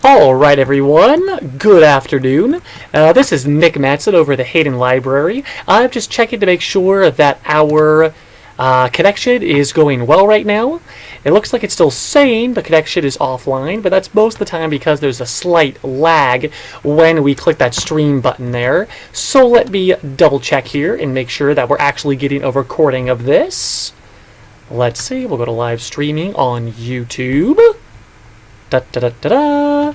Alright everyone, good afternoon. This is Nick Matson over at the Hayden Library. I'm just checking to make sure that our connection is going well right now. It looks like it's still saying the connection is offline, but that's most of the time because there's a slight lag when we click that stream button there. So let me double check here and make sure that we're actually getting a recording of this. Let's see, we'll go to live streaming on YouTube. Da-da-da-da-da.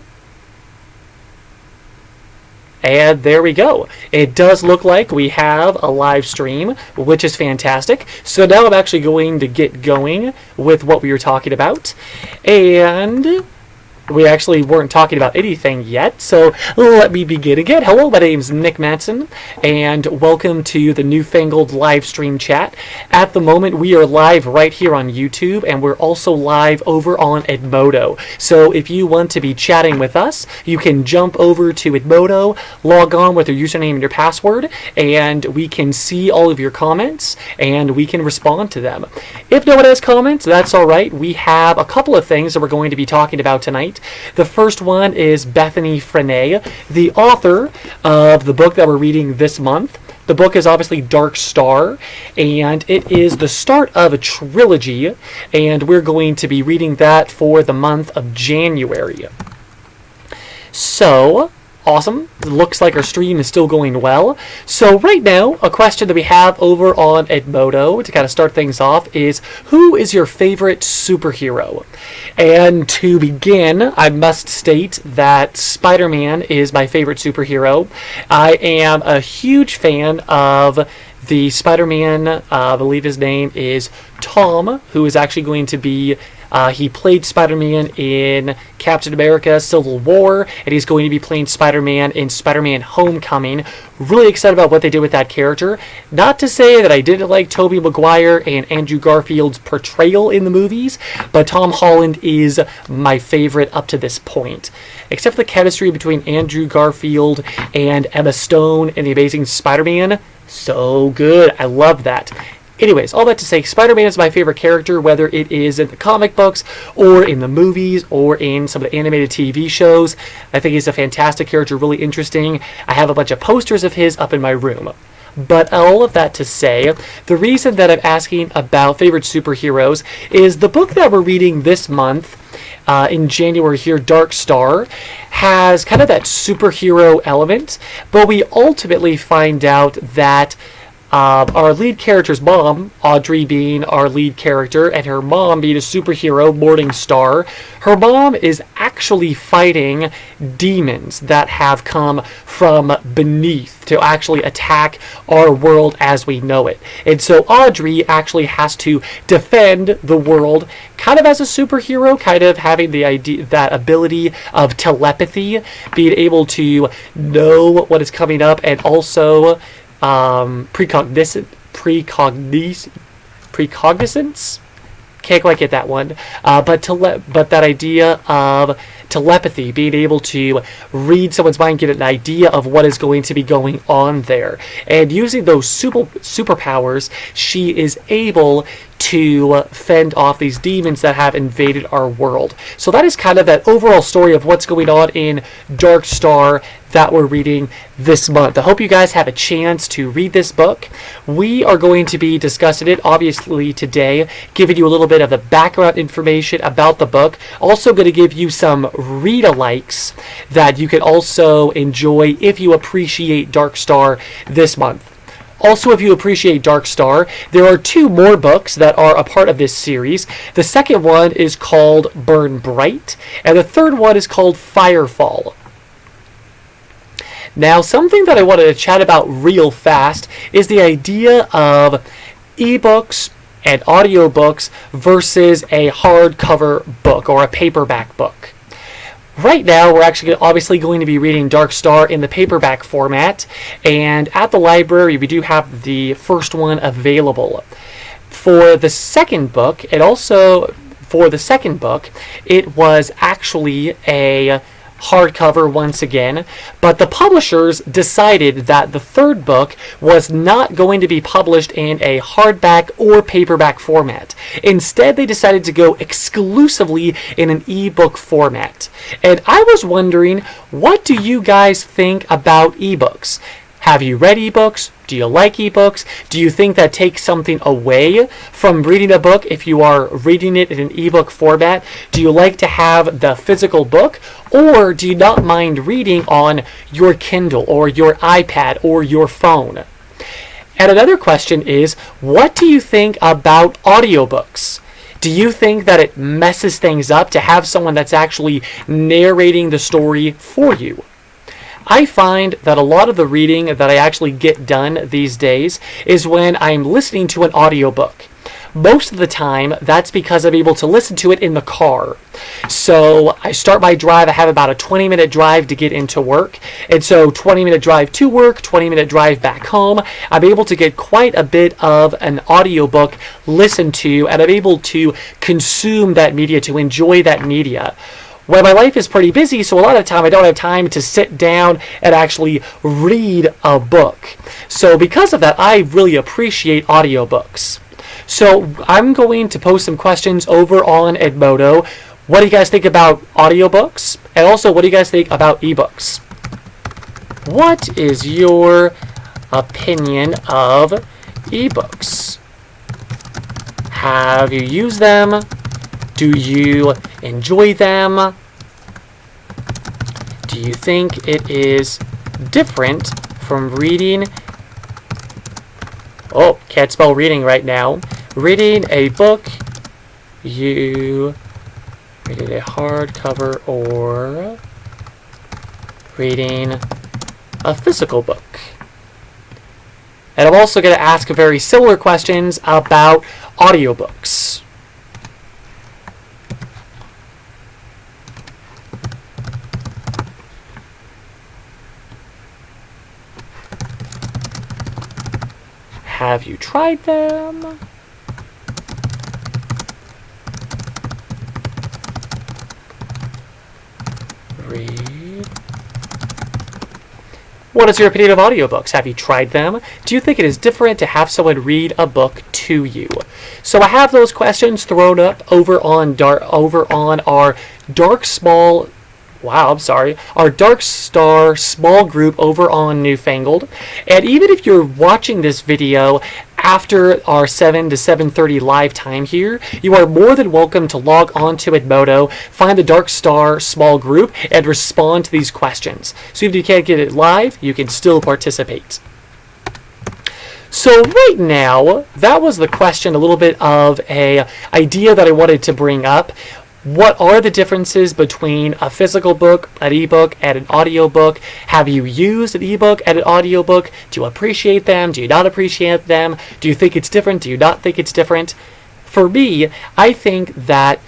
And there we go. It does look like we have a live stream, which is fantastic. So now I'm actually going to get going with what we were talking about. And we actually weren't talking about anything yet, so let me begin again. Hello, my name's Nick Matson, and welcome to the newfangled live stream chat. At the moment, we are live right here on YouTube, and we're also live over on Edmodo. So if you want to be chatting with us, you can jump over to Edmodo, log on with your username and your password, and we can see all of your comments, and we can respond to them. If no one has comments, that's all right. We have a couple of things that we're going to be talking about tonight. The first one is Bethany Frene, the author of the book that we're reading this month. The book is obviously Dark Star, and it is the start of a trilogy, and we're going to be reading that for the month of January. So, awesome. It looks like our stream is still going well. So right now, a question that we have over on Edmodo to kind of start things off is, who is your favorite superhero? And to begin, I must state that Spider-Man is my favorite superhero. I am a huge fan of the Spider-Man, I believe his name is Tom, who is actually going to be he played Spider-Man in Captain America Civil War, and he's going to be playing Spider-Man in Spider-Man Homecoming. Really excited about what they did with that character. Not to say that I didn't like Tobey Maguire and Andrew Garfield's portrayal in the movies, but Tom Holland is my favorite up to this point. Except for the chemistry between Andrew Garfield and Emma Stone in The Amazing Spider-Man. So good. I love that. Anyways, all that to say, Spider-Man is my favorite character, whether it is in the comic books, or in the movies, or in some of the animated TV shows. I think he's a fantastic character, really interesting. I have a bunch of posters of his up in my room. But all of that to say, the reason that I'm asking about favorite superheroes is the book that we're reading this month, in January here, Dark Star, has kind of that superhero element, but we ultimately find out that our lead character's mom, Audrey being our lead character, and her mom being a superhero, Morningstar, her mom is actually fighting demons that have come from beneath to actually attack our world as we know it. And so Audrey actually has to defend the world kind of as a superhero, kind of having the idea, that ability of telepathy, being able to know what is coming up, and also precognizance. Can't quite get that one. But that idea of telepathy, being able to read someone's mind, get an idea of what is going to be going on there, and using those superpowers, she is able to fend off these demons that have invaded our world. So that is kind of that overall story of what's going on in Dark Star that we're reading this month. I hope you guys have a chance to read this book. We are going to be discussing it, obviously, today, giving you a little bit of the background information about the book. Also going to give you some read-alikes that you can also enjoy if you appreciate Dark Star this month. Also, if you appreciate Dark Star, there are two more books that are a part of this series. The second one is called Burn Bright, and the third one is called Firefall. Now, something that I wanted to chat about real fast is the idea of ebooks and audiobooks versus a hardcover book or a paperback book. Right now, we're actually obviously going to be reading Dark Star in the paperback format, and at the library, we do have the first one available. For the second book, it was actually a hardcover once again, but the publishers decided that the third book was not going to be published in a hardback or paperback format. Instead, they decided to go exclusively in an ebook format. And I was wondering, what do you guys think about ebooks? Have you read ebooks? Do you like ebooks? Do you think that takes something away from reading a book if you are reading it in an ebook format? Do you like to have the physical book? Or do you not mind reading on your Kindle or your iPad or your phone? And another question is, what do you think about audiobooks? Do you think that it messes things up to have someone that's actually narrating the story for you? I find that a lot of the reading that I actually get done these days is when I'm listening to an audiobook. Most of the time, that's because I'm able to listen to it in the car. So I start my drive, I have about a 20-minute drive to get into work. And so 20-minute drive to work, 20-minute drive back home, I'm able to get quite a bit of an audiobook listened to, and I'm able to consume that media, to enjoy that media. Well, my life is pretty busy, so a lot of the time I don't have time to sit down and actually read a book. So because of that, I really appreciate audiobooks. So I'm going to post some questions over on Edmodo. What do you guys think about audiobooks? And also, what do you guys think about ebooks? What is your opinion of ebooks? Have you used them? Do you enjoy them? Do you think it is different from reading? Oh, can't spell reading right now. Reading a book, you reading a hardcover, or reading a physical book? And I'm also going to ask very similar questions about audiobooks. Have you tried them? Read. What is your opinion of audiobooks? Have you tried them? Do you think it is different to have someone read a book to you? So I have those questions thrown up over on our our Dark Star small group over on Newfangled. And even if you're watching this video after our 7 to 7:30 live time here, you are more than welcome to log on to Edmodo, find the Dark Star small group, and respond to these questions. So even if you can't get it live, you can still participate. So right now, that was the question, a little bit of an idea that I wanted to bring up. What are the differences between a physical book, an ebook, and an audiobook? Have you used an ebook and an audiobook? Do you appreciate them? Do you not appreciate them? Do you think it's different? Do you not think it's different? For me, I think that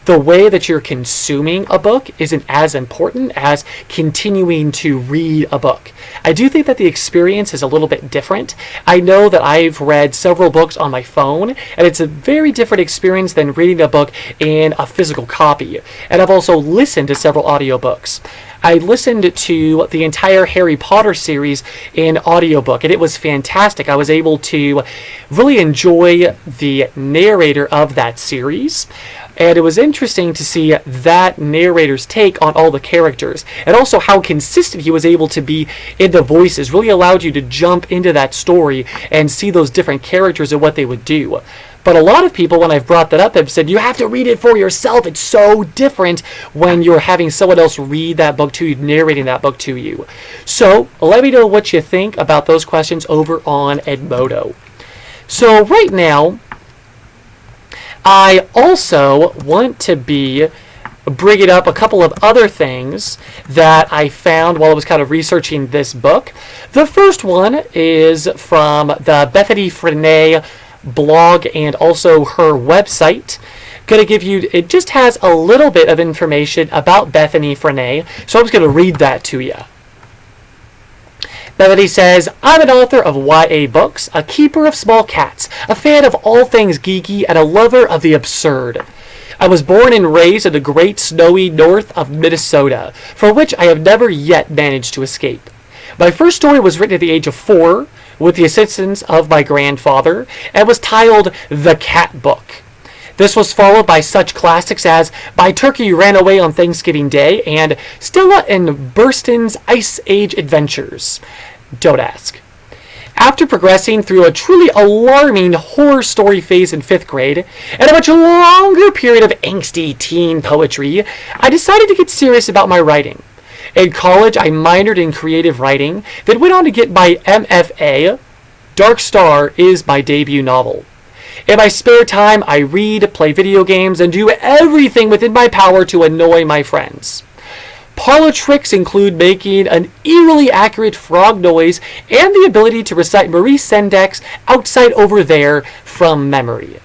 the way that you're consuming a book isn't as important as continuing to read a book. I do think that the experience is a little bit different. I know that I've read several books on my phone, and it's a very different experience than reading a book in a physical copy. And I've also listened to several audiobooks. I listened to the entire Harry Potter series in audiobook, and it was fantastic. I was able to really enjoy the narrator of that series. And it was interesting to see that narrator's take on all the characters, and also how consistent he was able to be in the voices. Really allowed you to jump into that story and see those different characters and what they would do. But a lot of people, when I've brought that up, have said, you have to read it for yourself. It's so different when you're having someone else read that book to you, narrating that book to you. So let me know what you think about those questions over on Edmodo. So right now, I also want to be bringing up a couple of other things that I found while I was kind of researching this book. The first one is from the Bethany Frene blog and also her website. Going to give you, it just has a little bit of information about Bethany Frene, so I'm just going to read that to you. Bethany says, I'm an author of YA books, a keeper of small cats, a fan of all things geeky, and a lover of the absurd. I was born and raised in the great snowy north of Minnesota, for which I have never yet managed to escape. My first story was written at the age of 4, with the assistance of my grandfather, and was titled The Cat Book. This was followed by such classics as My Turkey Ran Away on Thanksgiving Day and Stella and Burston's Ice Age Adventures. Don't ask. After progressing through a truly alarming horror story phase in 5th grade, and a much longer period of angsty teen poetry, I decided to get serious about my writing. In college, I minored in creative writing, then went on to get my MFA. Dark Star is my debut novel. In my spare time, I read, play video games, and do everything within my power to annoy my friends. Parlor tricks include making an eerily accurate frog noise and the ability to recite Marie Sendek's Outside Over There from memory.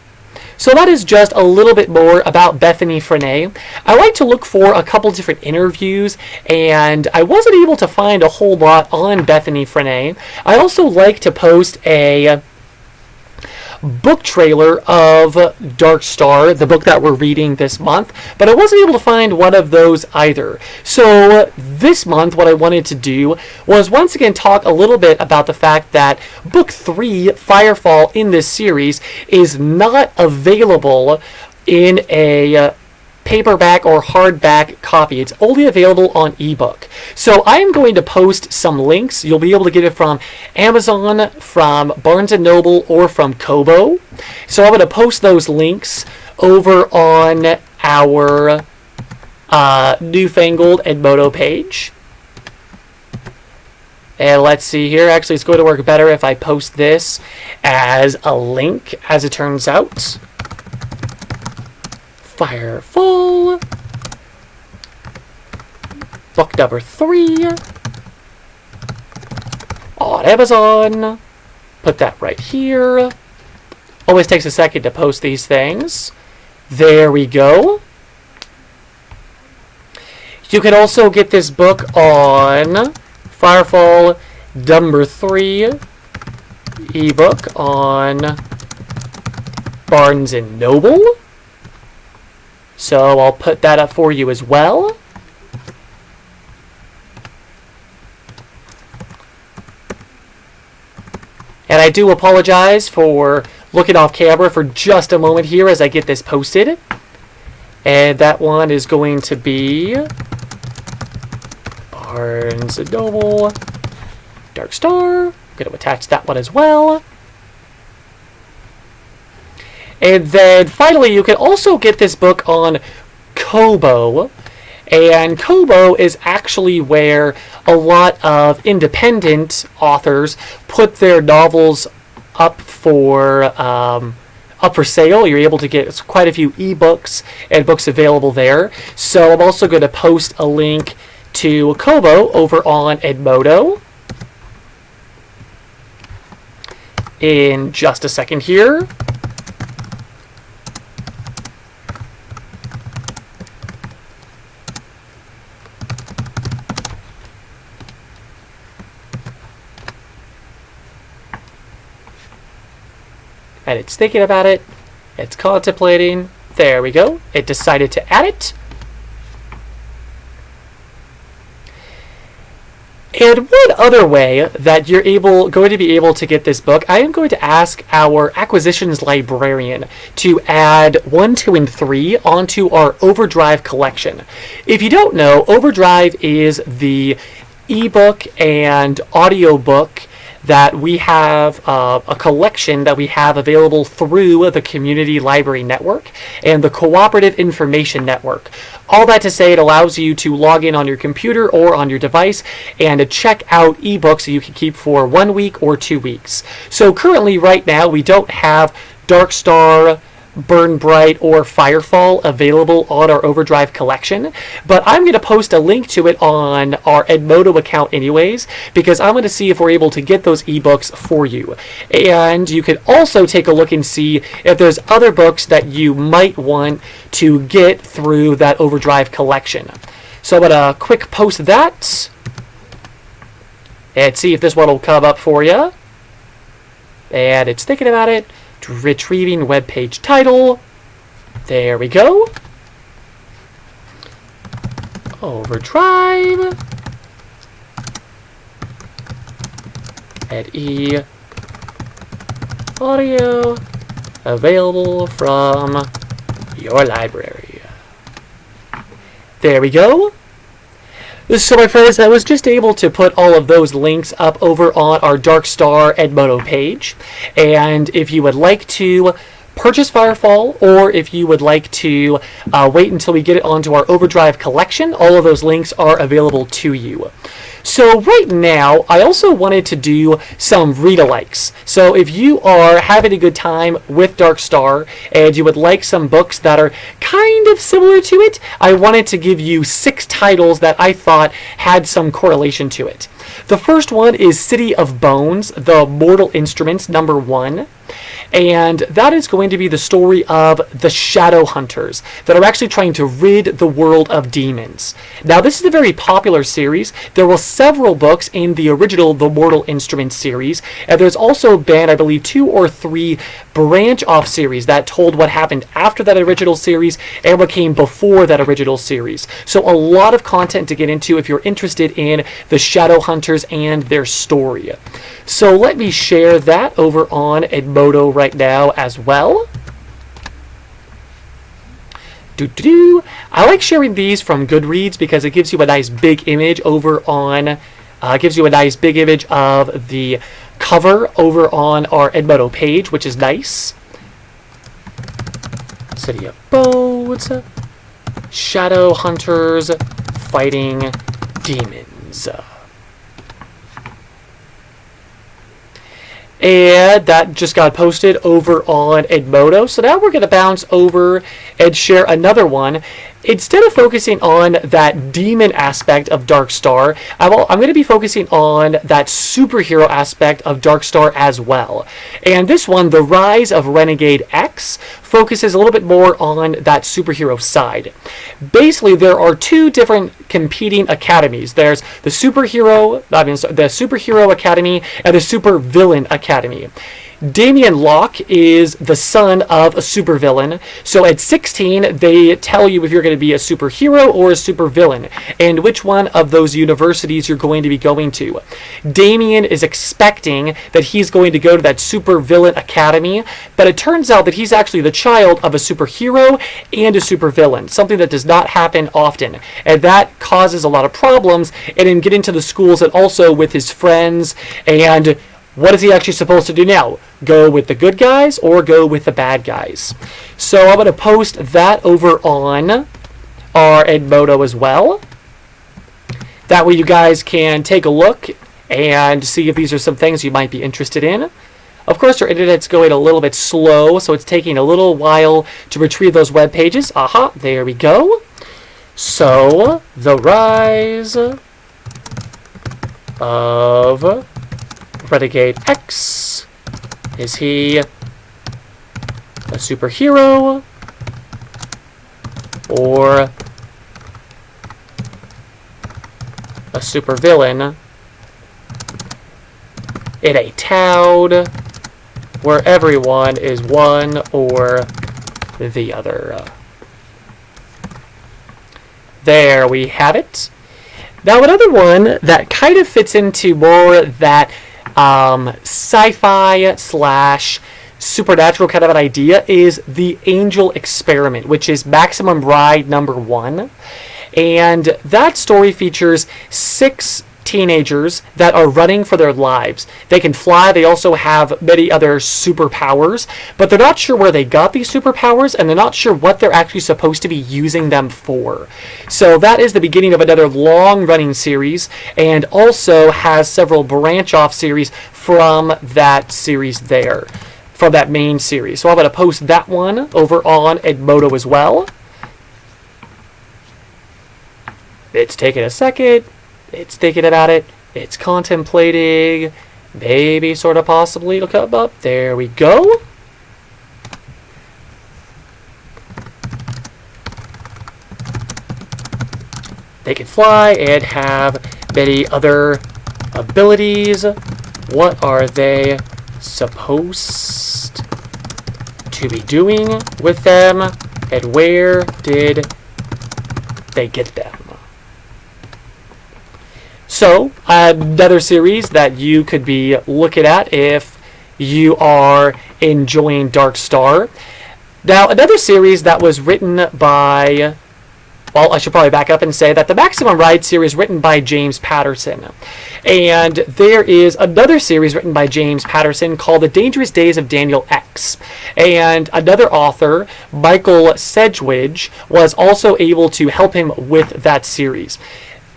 So that is just a little bit more about Bethany Frene. I like to look for a couple different interviews, and I wasn't able to find a whole lot on Bethany Frene. I also like to post a book trailer of Dark Star, the book that we're reading this month, but I wasn't able to find one of those either. So this month what I wanted to do was once again talk a little bit about the fact that book 3, Firefall, in this series is not available in a paperback or hardback copy. It's only available on ebook. So I am going to post some links. You'll be able to get it from Amazon, from Barnes & Noble, or from Kobo. So I'm going to post those links over on our Newfangled Edmodo page. And let's see here. Actually, it's going to work better if I post this as a link, as it turns out. Firefall, book number 3, on Amazon. Put that right here. Always takes a second to post these things. There we go. You can also get this book on Firefall number 3 ebook on Barnes & Noble. So I'll put that up for you as well. And I do apologize for looking off camera for just a moment here as I get this posted. And that one is going to be Barnes & Noble, Dark Star. I'm going to attach that one as well. And then finally, you can also get this book on Kobo. And Kobo is actually where a lot of independent authors put their novels up for sale. You're able to get quite a few ebooks and books available there. So I'm also going to post a link to Kobo over on Edmodo in just a second here. And it's thinking about it. It's contemplating. There we go. It decided to add it. And one other way that you're going to be able to get this book, I am going to ask our acquisitions librarian to add 1, 2, and 3 onto our Overdrive collection. If you don't know, Overdrive is the ebook and audiobook that we have a collection that we have available through the Community Library Network and the Cooperative Information Network. All that to say, it allows you to log in on your computer or on your device and to check out ebooks that you can keep for 1 week or 2 weeks. So currently, right now, we don't have Dark Star, Burn Bright, or Firefall available on our Overdrive collection, but I'm going to post a link to it on our Edmodo account anyways, because I'm going to see if we're able to get those ebooks for you. And you can also take a look and see if there's other books that you might want to get through that Overdrive collection. So I'm going to quick post that and see if this one will come up for you. And it's thinking about it. Retrieving web page title. There we go. Overdrive. Ed E. Audio available from your library. There we go. So my friends, I was just able to put all of those links up over on our Darkstar Edmodo page. And if you would like to purchase Firefall, or if you would like to wait until we get it onto our Overdrive collection, all of those links are available to you. So right now, I also wanted to do some read-alikes. So if you are having a good time with Darkstar and you would like some books that are kind of similar to it, I wanted to give you 6 titles that I thought had some correlation to it. The first one is City of Bones, The Mortal Instruments, #1. And that is going to be the story of the Shadow Hunters that are actually trying to rid the world of demons. Now, this is a very popular series. There were several books in the original The Mortal Instruments series, and there's also been, I believe, 2 or 3 branch-off series that told what happened after that original series and what came before that original series. So a lot of content to get into if you're interested in the Shadow Hunters and their story. So let me share that over on Edmodo right now as well. I like sharing these from Goodreads because it gives you a nice big image over on, gives you a nice big image of the cover over on our Edmodo page, which is nice. City of Bones, Shadow Hunters fighting demons. And that just got posted over on Edmodo. So now we're going to bounce over and share another one. Instead of focusing on that demon aspect of Darkstar, I'm going to be focusing on that superhero aspect of Darkstar as well. And this one, The Rise of Renegade X, focuses a little bit more on that superhero side. Basically, there are 2 different competing academies. There's the Superhero Academy and the Supervillain Academy. Damien Locke is the son of a supervillain. So at 16, they tell you if you're going to be a superhero or a supervillain, and which one of those universities you're going to be going to. Damien is expecting that he's going to go to that supervillain academy, but it turns out that he's actually the child of a superhero and a supervillain, something that does not happen often. And that causes a lot of problems in him getting to the schools and also with his friends. And what is he actually supposed to do now? Go with the good guys or go with the bad guys? So I'm going to post that over on our Edmodo as well. That way you guys can take a look and see if these are some things you might be interested in. Of course, our internet's going a little bit slow, so it's taking a little while to retrieve those web pages. Aha, there we go. So, The Rise of Renegade X. Is he a superhero or a supervillain in a town where everyone is one or the other? There we have it. Now another one that kind of fits into more that sci-fi / supernatural kind of an idea is The Angel Experiment, which is Maximum Ride #1. And that story features 6 teenagers that are running for their lives. They can fly, they also have many other superpowers, but they're not sure where they got these superpowers, and they're not sure what they're actually supposed to be using them for. So that is the beginning of another long-running series, and also has several branch-off series from that series there, from that main series. So I'm going to post that one over on Edmodo as well. It's taking a second. It's thinking about it. It's contemplating. Maybe, sort of, possibly it'll come up. There we go. They can fly and have many other abilities. What are they supposed to be doing with them? And where did they get them? So, another series that you could be looking at if you are enjoying Dark Star. Now, another series that was written by, well, I should probably back up and say that the Maximum Ride series written by James Patterson. And there is another series written by James Patterson called The Dangerous Days of Daniel X. And another author, Michael Sedgwick, was also able to help him with that series.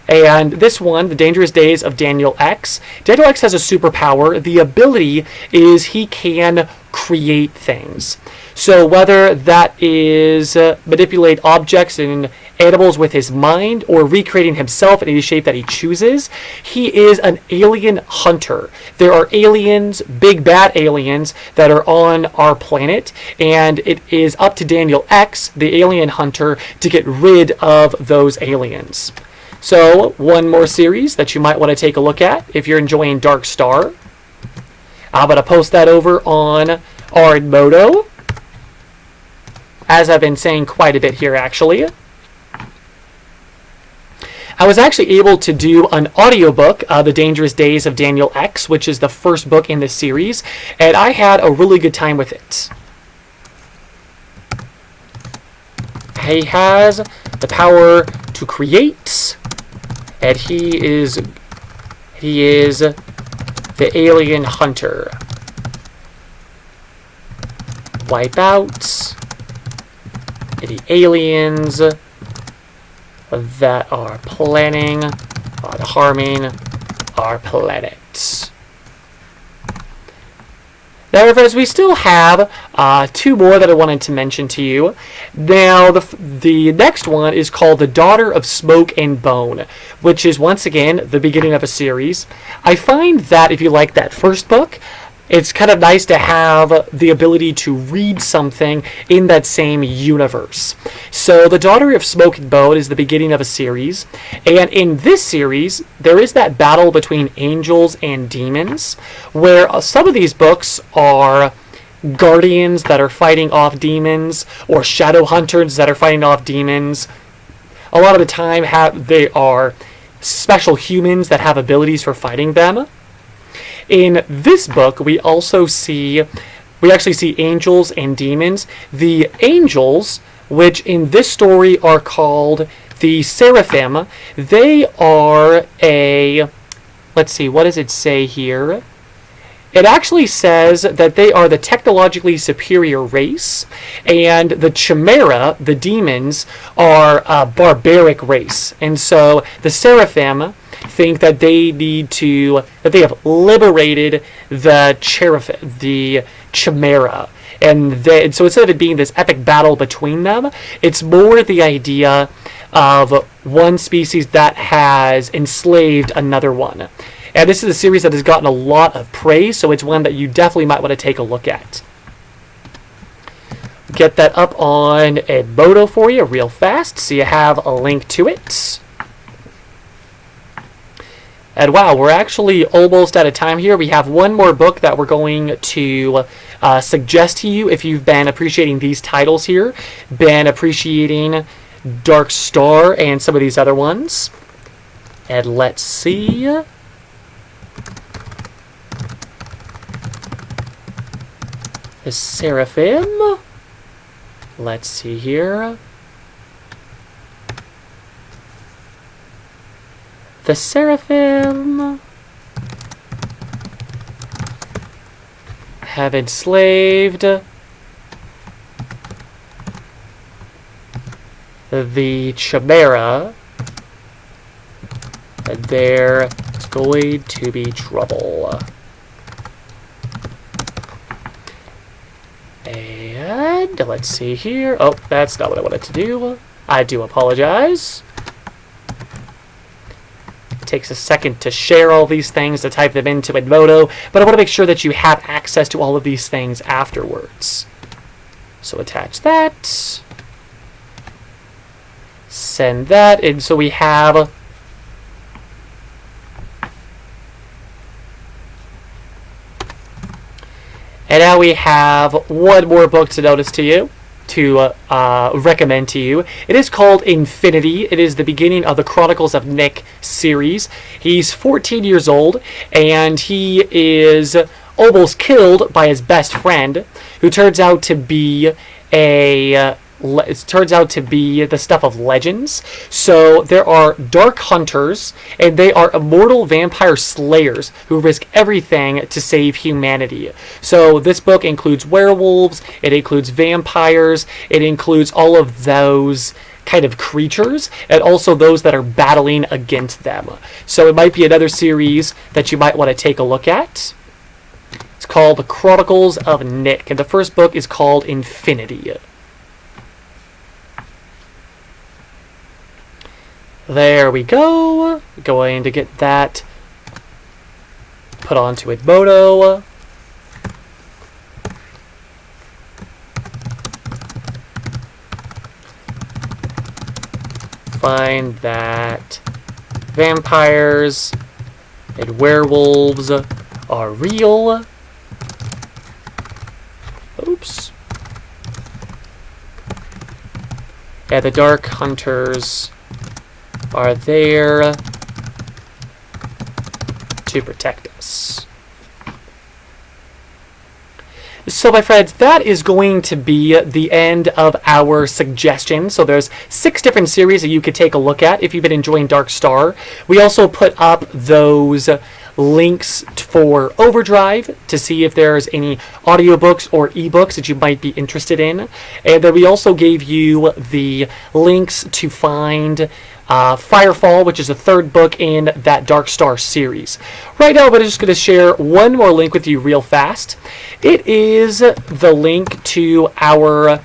And this one, The Dangerous Days of Daniel X. Daniel X has a superpower. The ability is he can create things. So whether that is manipulate objects and animals with his mind or recreating himself in any shape that he chooses, he is an alien hunter. There are aliens, big bad aliens, that are on our planet, and it is up to Daniel X, the alien hunter, to get rid of those aliens. So, one more series that you might want to take a look at if you're enjoying Dark Star. I'm going to post that over on Edmodo, as I've been saying quite a bit here, actually. I was actually able to do an audiobook, The Dangerous Days of Daniel X, which is the first book in this series, and I had a really good time with it. He has the power to create, and he is the alien hunter. Wipe out any aliens that are planning on harming our planet. Now, friends, we still have two more that I wanted to mention to you. Now, the next one is called The Daughter of Smoke and Bone, which is, once again, the beginning of a series. I find that if you like that first book, it's kind of nice to have the ability to read something in that same universe. So, The Daughter of Smoke and Bone is the beginning of a series, and in this series, there is that battle between angels and demons, where some of these books are guardians that are fighting off demons, or shadow hunters that are fighting off demons. A lot of the time, they are special humans that have abilities for fighting them. In this book, we actually see angels and demons. The angels, which in this story are called the Seraphim, they are let's see, what does it say here? It actually says that they are the technologically superior race, and the Chimera, the demons, are a barbaric race. And so the Seraphim think that they have liberated the Chimera. And so instead of it being this epic battle between them, it's more the idea of one species that has enslaved another one. And this is a series that has gotten a lot of praise, so it's one that you definitely might want to take a look at. Get that up on Edmodo for you real fast, so you have a link to it. And wow, we're actually almost out of time here. We have one more book that we're going to suggest to you if you've been appreciating these titles here, been appreciating Dark Star and some of these other ones. And let's see. The Seraphim. Let's see here. The Seraphim have enslaved the Chimera, and there's going to be trouble. And let's see here. Oh, that's not what I wanted to do. I do apologize. It takes a second to share all these things, to type them into Edmodo, but I want to make sure that you have access to all of these things afterwards. So attach that. Send that, and so we have and now we have one more book to notice to you, to recommend to you. It is called Infinity. It is the beginning of the Chronicles of Nick series. He's 14 years old, and he is almost killed by his best friend, who turns out to be the stuff of legends. So there are dark hunters, and they are immortal vampire slayers who risk everything to save humanity. So this book includes werewolves, it includes vampires, it includes all of those kind of creatures, and also those that are battling against them. So it might be another series that you might want to take a look at. It's called The Chronicles of Nick, and the first book is called Infinity. There we go. Going to get that put onto Edmodo. Find that vampires and werewolves are real. Oops. Yeah, the dark hunters are there to protect us. So my friends, that is going to be the end of our suggestions. So there's 6 different series that you could take a look at if you've been enjoying Dark Star. We also put up those links for Overdrive to see if there's any audiobooks or ebooks that you might be interested in. And then we also gave you the links to find Firefall, which is the 3rd book in that Dark Star series. Right now, I'm just going to share one more link with you real fast. It is the link to our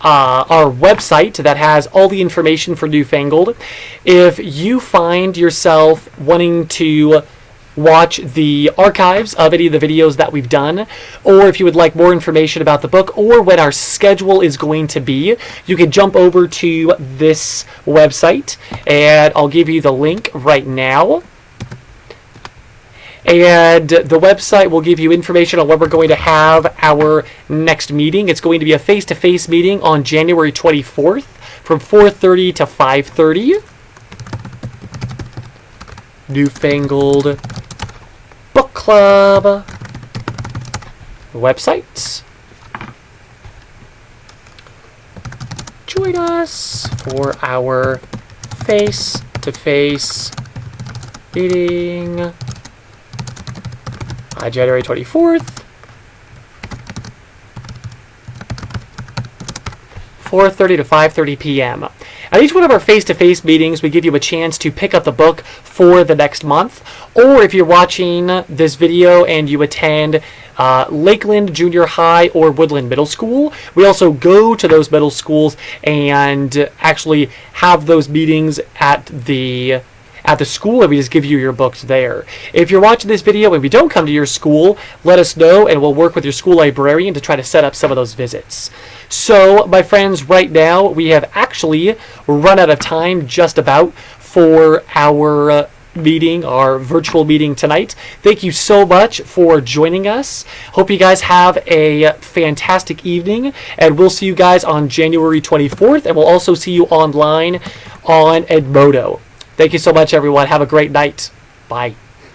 website that has all the information for Newfangled. If you find yourself wanting to watch the archives of any of the videos that we've done, or if you would like more information about the book or when our schedule is going to be, you can jump over to this website, and I'll give you the link right now. And the website will give you information on when we're going to have our next meeting. It's going to be a face-to-face meeting on January 24th from 4:30 to 5:30. Newfangled Book Club website. Join us for our face-to-face meeting January 24th, 4:30 to 5:30 p.m. At each one of our face-to-face meetings, we give you a chance to pick up the book for the next month. Or if you're watching this video and you attend Lakeland Junior High or Woodland Middle School, we also go to those middle schools and actually have those meetings at the school, and we just give you your books there. If you're watching this video and we don't come to your school, let us know, and we'll work with your school librarian to try to set up some of those visits. So, my friends, right now, we have actually run out of time just about for our meeting, our virtual meeting tonight. Thank you so much for joining us. Hope you guys have a fantastic evening, and we'll see you guys on January 24th, and we'll also see you online on Edmodo. Thank you so much, everyone. Have a great night. Bye.